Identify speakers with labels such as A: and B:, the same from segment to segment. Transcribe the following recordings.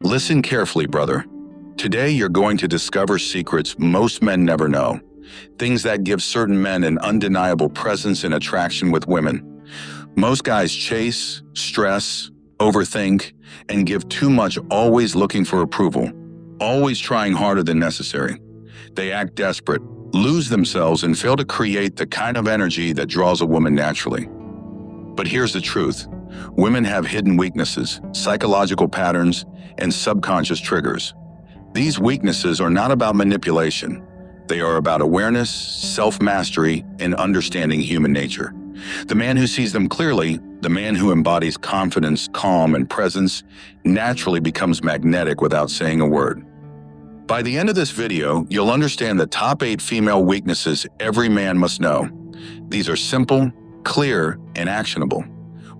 A: Listen carefully, brother. Today you're going to discover secrets most men never know. Things that give certain men an undeniable presence and attraction with women. Most guys chase, stress, overthink, and give too much, always looking for approval, always trying harder than necessary. They act desperate, lose themselves, and fail to create the kind of energy that draws a woman naturally. But here's the truth. Women have hidden weaknesses, psychological patterns, and subconscious triggers. These weaknesses are not about manipulation. They are about awareness, self-mastery, and understanding human nature. The man who sees them clearly, the man who embodies confidence, calm, and presence, naturally becomes magnetic without saying a word. By the end of this video, you'll understand the top 8 female weaknesses every man must know. These are simple, clear, and actionable.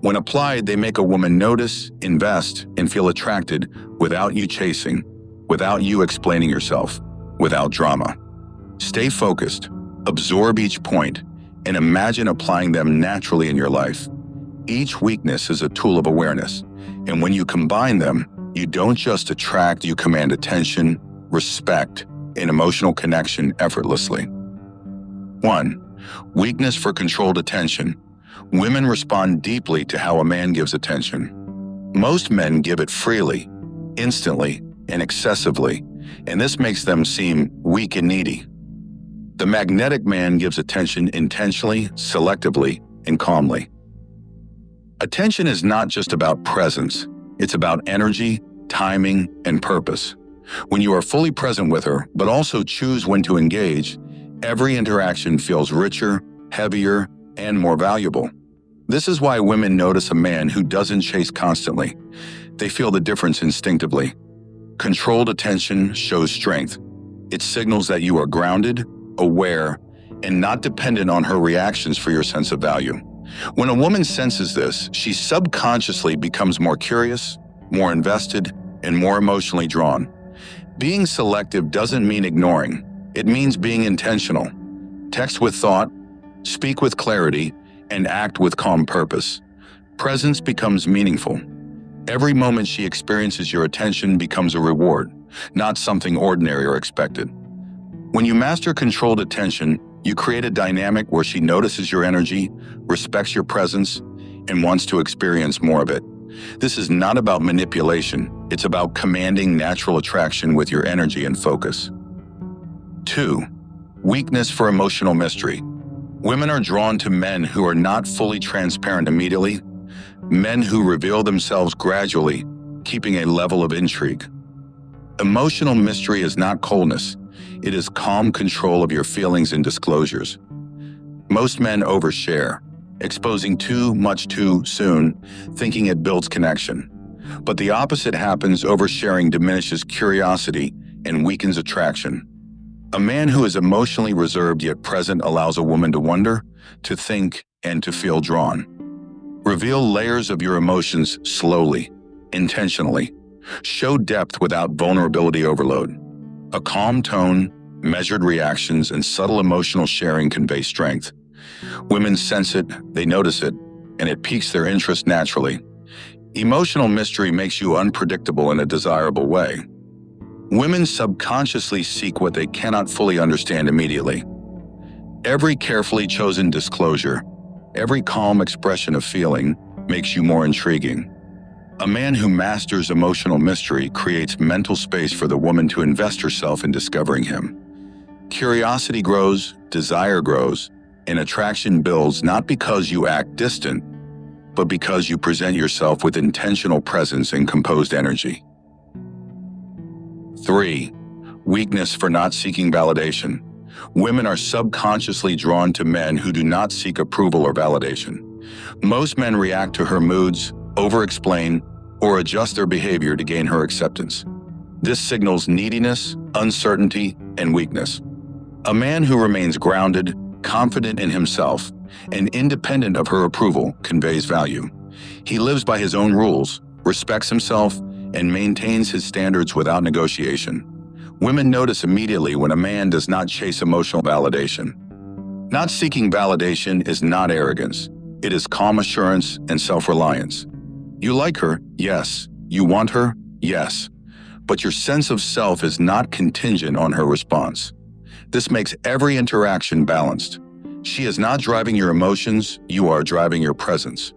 A: When applied, they make a woman notice, invest, and feel attracted without you chasing, without you explaining yourself, without drama. Stay focused, absorb each point, and imagine applying them naturally in your life. Each weakness is a tool of awareness, and when you combine them, you don't just attract, you command attention, respect, and emotional connection effortlessly. 1. Weakness for controlled attention. Women respond deeply to how a man gives attention. Most men give it freely, instantly, and excessively, and this makes them seem weak and needy. The magnetic man gives attention intentionally, selectively, and calmly. Attention is not just about presence, it's about energy, timing, and purpose. When you are fully present with her, but also choose when to engage, every interaction feels richer, heavier, and more valuable. This is why women notice a man who doesn't chase constantly. They feel the difference instinctively. Controlled attention shows strength. It signals that you are grounded, aware, and not dependent on her reactions for your sense of value. When a woman senses this, she subconsciously becomes more curious, more invested, and more emotionally drawn. Being selective doesn't mean ignoring. It means being intentional. Text with thought, speak with clarity, and act with calm purpose. Presence becomes meaningful. Every moment she experiences your attention becomes a reward, not something ordinary or expected. When you master controlled attention, you create a dynamic where she notices your energy, respects your presence, and wants to experience more of it. This is not about manipulation. It's about commanding natural attraction with your energy and focus. 2. Weakness for emotional mystery. Women are drawn to men who are not fully transparent immediately, men who reveal themselves gradually, keeping a level of intrigue. Emotional mystery is not coldness. It is calm control of your feelings and disclosures. Most men overshare, exposing too much too soon, thinking it builds connection. But the opposite happens. Oversharing diminishes curiosity and weakens attraction. A man who is emotionally reserved yet present allows a woman to wonder, to think, and to feel drawn. Reveal layers of your emotions slowly, intentionally. Show depth without vulnerability overload. A calm tone, measured reactions, and subtle emotional sharing convey strength. Women sense it, they notice it, and it piques their interest naturally. Emotional mystery makes you unpredictable in a desirable way. Women subconsciously seek what they cannot fully understand immediately. Every carefully chosen disclosure, every calm expression of feeling makes you more intriguing. A man who masters emotional mystery creates mental space for the woman to invest herself in discovering him. Curiosity grows, desire grows, and attraction builds not because you act distant, but because you present yourself with intentional presence and composed energy. 3. Weakness for not seeking validation. Women are subconsciously drawn to men who do not seek approval or validation. Most men react to her moods, over-explain, or adjust their behavior to gain her acceptance. This signals neediness, uncertainty, and weakness. A man who remains grounded, confident in himself, and independent of her approval conveys value. He lives by his own rules, respects himself, and maintains his standards without negotiation. Women notice immediately when a man does not chase emotional validation. Not seeking validation is not arrogance. It is calm assurance and self-reliance. You like her, yes. You want her, yes. but your sense of self is not contingent on her response. This makes every interaction balanced. She is not driving your emotions, you are driving your presence.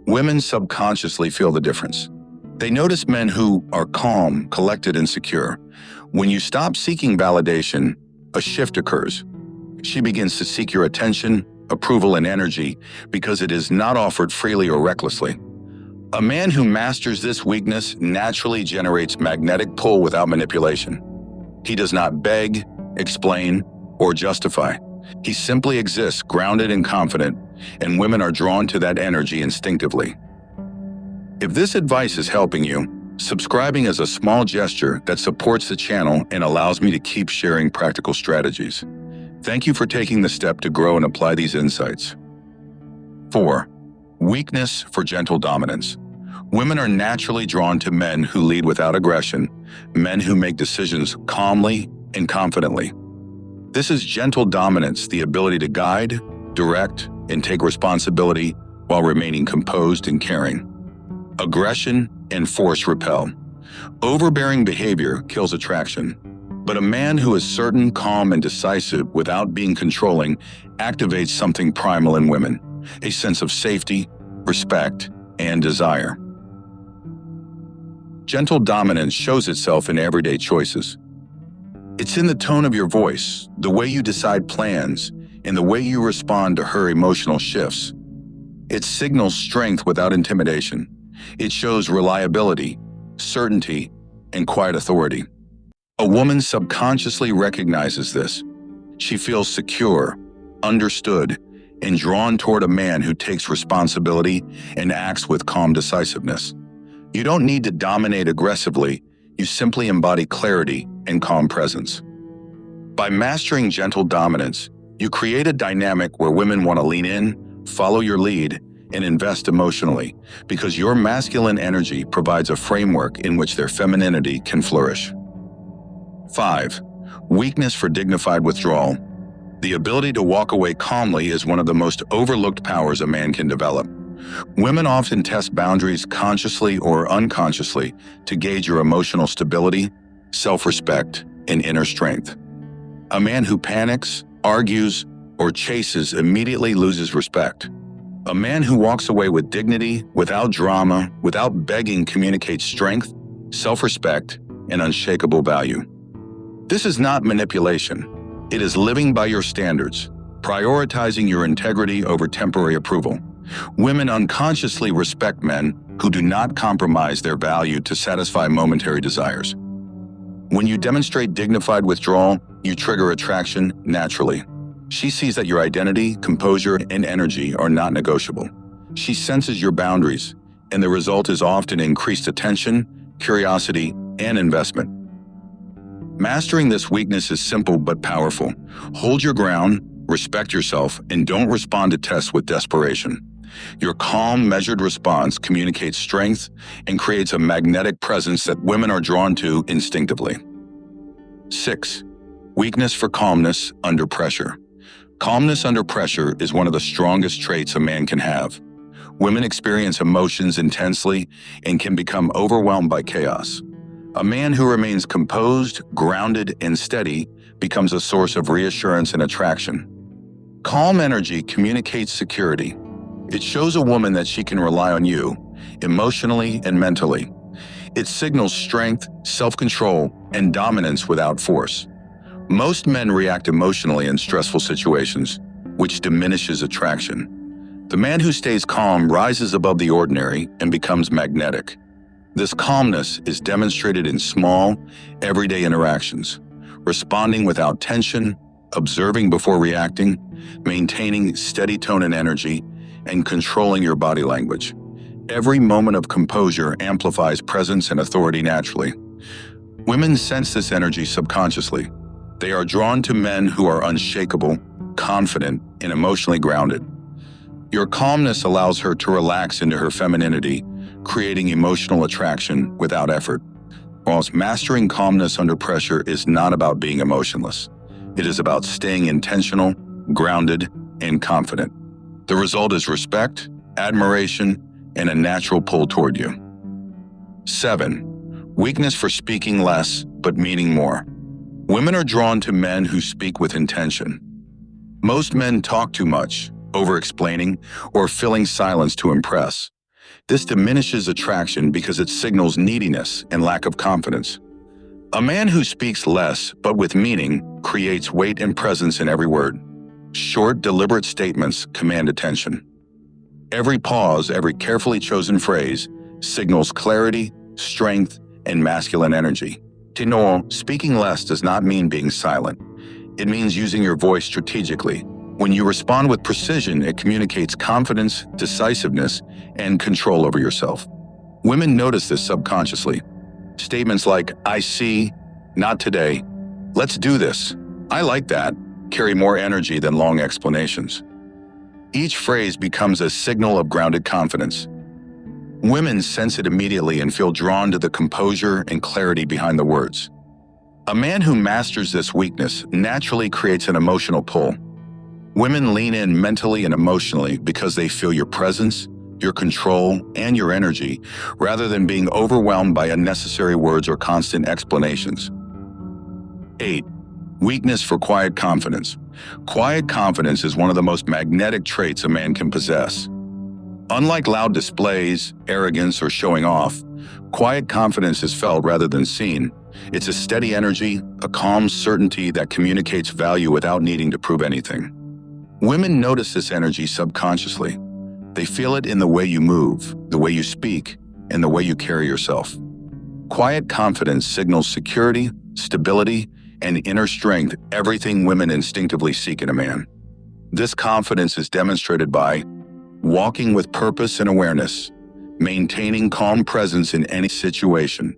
A: Women subconsciously feel the difference. They notice men who are calm, collected, and secure. When you stop seeking validation, a shift occurs. She begins to seek your attention, approval, and energy because it is not offered freely or recklessly. A man who masters this weakness naturally generates magnetic pull without manipulation. He does not beg, explain, or justify. He simply exists, grounded and confident, and women are drawn to that energy instinctively. If this advice is helping you, subscribing is a small gesture that supports the channel and allows me to keep sharing practical strategies. Thank you for taking the step to grow and apply these insights. 4. Weakness for gentle dominance. Women are naturally drawn to men who lead without aggression, men who make decisions calmly and confidently. This is gentle dominance, the ability to guide, direct, and take responsibility while remaining composed and caring. Aggression and force repel. Overbearing behavior kills attraction, but a man who is certain, calm, and decisive without being controlling activates something primal in women, a sense of safety, respect, and desire. Gentle dominance shows itself in everyday choices. It's in the tone of your voice, the way you decide plans, and the way you respond to her emotional shifts. It signals strength without intimidation. It shows reliability, certainty, and quiet authority. A woman subconsciously recognizes this. She feels secure, understood, and drawn toward a man who takes responsibility and acts with calm decisiveness. You don't need to dominate aggressively, you simply embody clarity and calm presence. By mastering gentle dominance, you create a dynamic where women want to lean in, follow your lead, and invest emotionally, because your masculine energy provides a framework in which their femininity can flourish. 5. Weakness for dignified withdrawal. The ability to walk away calmly is one of the most overlooked powers a man can develop. Women often test boundaries consciously or unconsciously to gauge your emotional stability, self-respect, and inner strength. A man who panics, argues, or chases immediately loses respect. A man who walks away with dignity, without drama, without begging, communicates strength, self-respect, and unshakable value. This is not manipulation. It is living by your standards, prioritizing your integrity over temporary approval. Women unconsciously respect men who do not compromise their value to satisfy momentary desires. When you demonstrate dignified withdrawal, you trigger attraction naturally. She sees that your identity, composure, and energy are not negotiable. She senses your boundaries, and the result is often increased attention, curiosity, and investment. Mastering this weakness is simple but powerful. Hold your ground, respect yourself, and don't respond to tests with desperation. Your calm, measured response communicates strength and creates a magnetic presence that women are drawn to instinctively. 6. Weakness for calmness under pressure. Calmness under pressure is one of the strongest traits a man can have. Women experience emotions intensely and can become overwhelmed by chaos. A man who remains composed, grounded, and steady becomes a source of reassurance and attraction. Calm energy communicates security. It shows a woman that she can rely on you, emotionally and mentally. It signals strength, self-control, and dominance without force. Most men react emotionally in stressful situations, which diminishes attraction. The man who stays calm rises above the ordinary and becomes magnetic. This calmness is demonstrated in small, everyday interactions, responding without tension, observing before reacting, maintaining steady tone and energy, and controlling your body language. Every moment of composure amplifies presence and authority naturally. Women sense this energy subconsciously. They are drawn to men who are unshakable, confident, and emotionally grounded. Your calmness allows her to relax into her femininity, creating emotional attraction without effort. Whilst mastering calmness under pressure is not about being emotionless. It is about staying intentional, grounded, and confident. The result is respect, admiration, and a natural pull toward you. 7. Weakness for speaking less, but meaning more. Women are drawn to men who speak with intention. Most men talk too much, over-explaining, or filling silence to impress. This diminishes attraction because it signals neediness and lack of confidence. A man who speaks less, but with meaning, creates weight and presence in every word. Short, deliberate statements command attention. Every pause, every carefully chosen phrase, signals clarity, strength, and masculine energy. Tino, speaking less does not mean being silent. It means using your voice strategically. When you respond with precision, it communicates confidence, decisiveness, and control over yourself. Women notice this subconsciously. Statements like, "I see," "not today," "let's do this," "I like that," carry more energy than long explanations. Each phrase becomes a signal of grounded confidence. Women sense it immediately and feel drawn to the composure and clarity behind the words. A man who masters this weakness naturally creates an emotional pull. Women lean in mentally and emotionally because they feel your presence, your control, and your energy, rather than being overwhelmed by unnecessary words or constant explanations. 8. Weakness for quiet confidence. Quiet confidence is one of the most magnetic traits a man can possess. Unlike loud displays, arrogance, or showing off, quiet confidence is felt rather than seen. It's a steady energy, a calm certainty that communicates value without needing to prove anything. Women notice this energy subconsciously. They feel it in the way you move, the way you speak, and the way you carry yourself. Quiet confidence signals security, stability, and inner strength, everything women instinctively seek in a man. This confidence is demonstrated by walking with purpose and awareness, maintaining calm presence in any situation,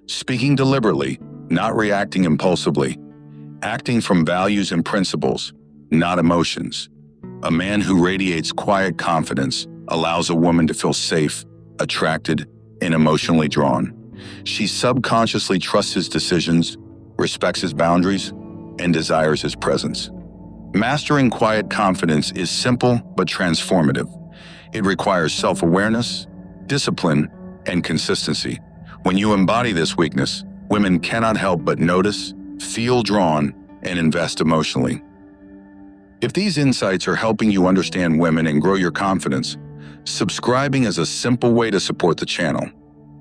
A: speaking deliberately, not reacting impulsively, acting from values and principles, not emotions. A man who radiates quiet confidence allows a woman to feel safe, attracted, and emotionally drawn. She subconsciously trusts his decisions, respects his boundaries, and desires his presence. Mastering quiet confidence is simple but transformative. It requires self-awareness, discipline, and consistency. When you embody this weakness, women cannot help but notice, feel drawn, and invest emotionally. If these insights are helping you understand women and grow your confidence, subscribing is a simple way to support the channel.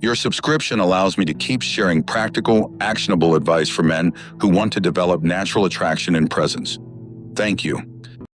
A: Your subscription allows me to keep sharing practical, actionable advice for men who want to develop natural attraction and presence. Thank you.